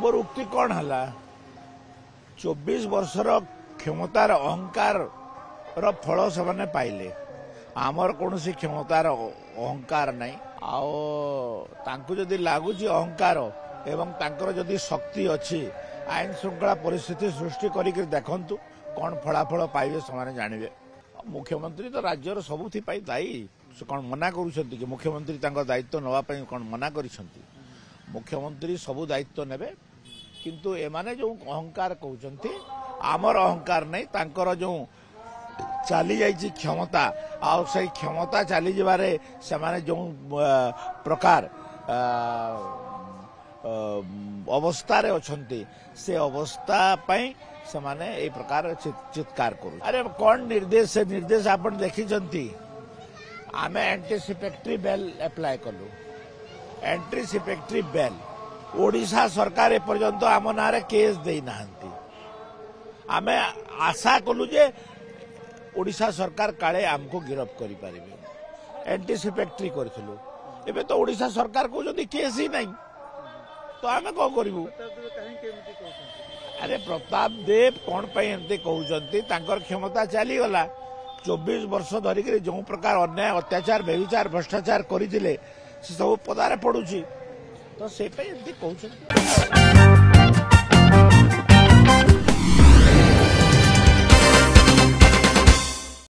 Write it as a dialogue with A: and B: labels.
A: मोर उक्ति कौन है 24 वर्षर क्षमतार अहंकार फल से पाइले आमर कौन क्षमतार अहंकार नहीं आउ जदि लगुच अहंकार एवं तांकर जदि शक्ति अच्छी आईन श्रृंखला परिस्थिति सृष्टि करके देखंतु कौन फलाफल पाइबे से जानवे मुख्यमंत्री तो राज्यर सबुथि दायी से कौन मना करुँच कि मुख्यमंत्री दायित्व नापी कौन मना कर मुख्यमंत्री सबू दायित्व नेबे किंतु एमाने जो अहंकार कहते आमर अहंकार नहीं तांकर जो चली जाइए क्षमता आउ से क्षमता चली जारे से माने जो प्रकार अवस्था रे अछंती से अवस्था पई से माने ए प्रकार चित्कार करू अरे कौन निर्देश से निर्देश आपण देखी आमे एंटीसिपेटरी बेल अप्लाई कलु एंटीसिपेटरी बेल ओडिशा सरकार एपर्यंत आम ना केस दे नाहंती आमे आशा कलु जे ओडिशा सरकार काले आमको गिरफ्त करि पारिबे एंटीसिपेटरी करथिलु एबे तो ओडिशा सरकार को जदी केस ही नहीं तो आमे को करिवु अरे प्रताप देव कौन पे एमती कहते तांकर क्षमता चली गला 24 वर्ष धरिक जो प्रकार अन्याय अत्याचार व्यभिचार भ्रष्टाचार करते सब पदारे पड़ुची तो से कहते